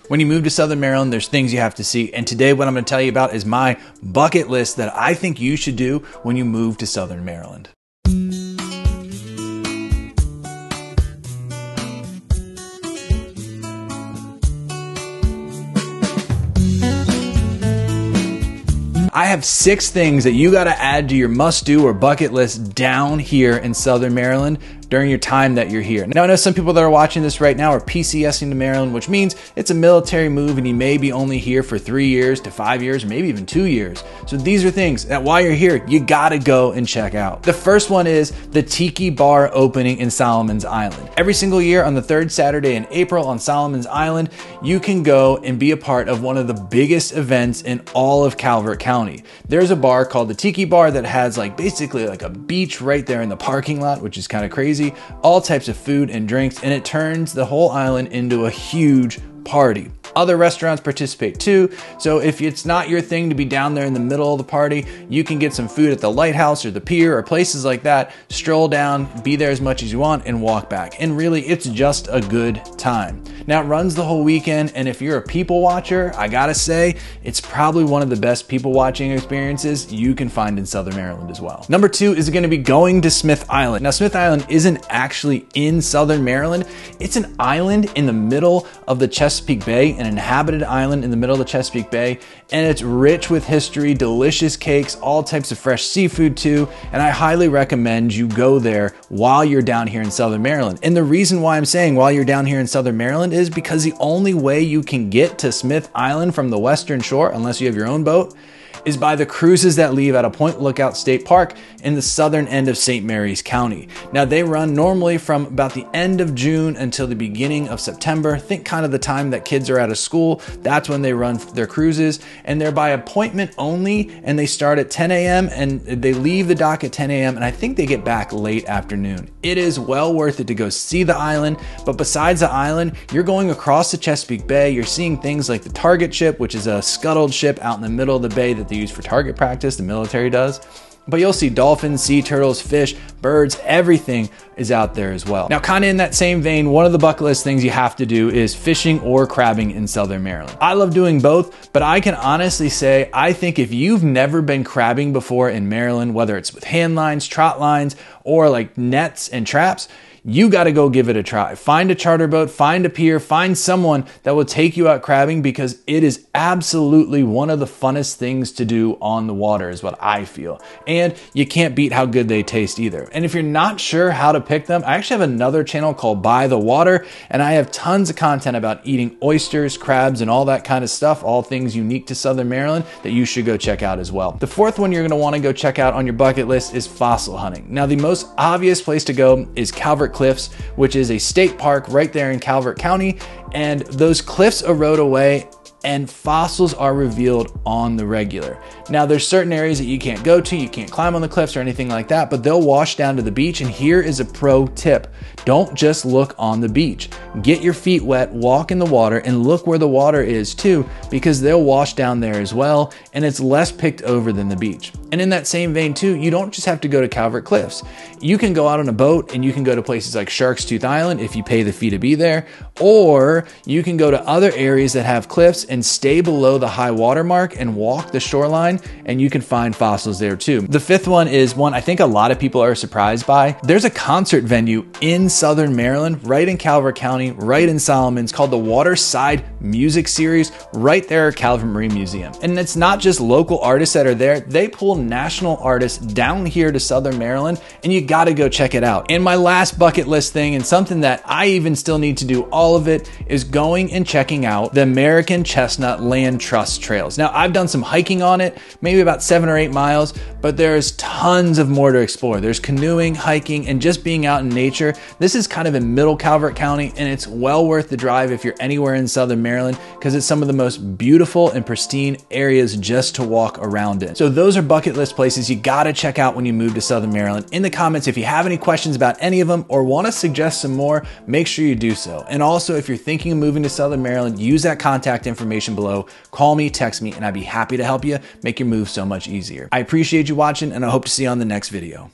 When you move to Southern Maryland, there's things you have to see. And today what I'm going to tell you about is my bucket list that I think you should do when you move to Southern Maryland. I have 6 things that you got to add to your must-do or bucket list down here in Southern Maryland during your time that you're here. Now, I know some people that are watching this right now are PCSing to Maryland, which means it's a military move and you may be only here for 3 years to 5 years, or maybe even 2 years. So these are things that while you're here, you gotta go and check out. The first one is the Tiki Bar opening in Solomon's Island. Every single year on the 3rd Saturday in April on Solomon's Island, you can go and be a part of one of the biggest events in all of Calvert County. There's a bar called the Tiki Bar that has basically a beach right there in the parking lot, which is kind of crazy. All types of food and drinks, and it turns the whole island into a huge party. Other restaurants participate too, so if it's not your thing to be down there in the middle of the party, you can get some food at the lighthouse or the pier or places like that, stroll down, be there as much as you want, and walk back. And really, it's just a good time. Now, it runs the whole weekend, and if you're a people watcher, I gotta say, it's probably one of the best people watching experiences you can find in Southern Maryland as well. Number 2 is gonna be going to Smith Island. Now, Smith Island isn't actually in Southern Maryland. It's an island in the middle of the Chesapeake Bay, an inhabited island in the middle of the Chesapeake Bay, and it's rich with history, delicious cakes, all types of fresh seafood too, and I highly recommend you go there while you're down here in Southern Maryland. And the reason why I'm saying while you're down here in Southern Maryland is because the only way you can get to Smith Island from the western shore, unless you have your own boat, is by the cruises that leave out of Point Lookout State Park in the southern end of St. Mary's County. Now, they run normally from about the end of June until the beginning of September. Think kind of the time that kids are out of school. That's when they run their cruises, and they're by appointment only, and they start at 10 a.m. and they leave the dock at 10 a.m. and I think they get back late afternoon. It is well worth it to go see the island, but besides the island, you're going across the Chesapeake Bay. You're seeing things like the Target ship, which is a scuttled ship out in the middle of the bay that they use for target practice, the military does. But you'll see dolphins, sea turtles, fish, birds, everything is out there as well. Now, kind of in that same vein, one of the bucket list things you have to do is fishing or crabbing in Southern Maryland. I love doing both, but I can honestly say, I think if you've never been crabbing before in Maryland, whether it's with hand lines, trot lines, or like nets and traps, you got to go give it a try. Find a charter boat, find a pier, find someone that will take you out crabbing, because it is absolutely one of the funnest things to do on the water is what I feel. And you can't beat how good they taste either. And if you're not sure how to pick them, I actually have another channel called By the Water, and I have tons of content about eating oysters, crabs, and all that kind of stuff, all things unique to Southern Maryland that you should go check out as well. The 4th one you're going to want to go check out on your bucket list is fossil hunting. Now, the most obvious place to go is Calvert Cliffs, which is a state park right there in Calvert County, and those cliffs erode away and fossils are revealed on the regular. Now, there's certain areas that you can't go to, you can't climb on the cliffs or anything like that, but they'll wash down to the beach. And here is a pro tip. Don't just look on the beach. Get your feet wet, walk in the water, and look where the water is too, because they'll wash down there as well, and it's less picked over than the beach. And in that same vein too, you don't just have to go to Calvert Cliffs. You can go out on a boat and you can go to places like Shark's Tooth Island if you pay the fee to be there, or you can go to other areas that have cliffs and stay below the high water mark and walk the shoreline, and you can find fossils there too. The 5th one is one I think a lot of people are surprised by. There's a concert venue in Southern Maryland, right in Calvert County, right in Solomon. It's called the Waterside Music Series, right there at Calvert Marine Museum. And it's not just local artists that are there. They pull national artists down here to Southern Maryland, and you gotta go check it out. And my last bucket list thing, and something that I even still need to do all of it, is going and checking out the American Chestnut Land Trust Trails. Now, I've done some hiking on it, maybe about 7 or 8 miles, but there's tons of more to explore. There's canoeing, hiking, and just being out in nature. This is kind of in middle Calvert County, and it's well worth the drive if you're anywhere in Southern Maryland, because it's some of the most beautiful and pristine areas just to walk around in. So those are bucket list places you gotta check out when you move to Southern Maryland. In the comments, if you have any questions about any of them or want to suggest some more, make sure you do so. And also, if you're thinking of moving to Southern Maryland, use that contact information below. Call me, text me, and I'd be happy to help you make your move so much easier. I appreciate you watching, and I hope to see you on the next video.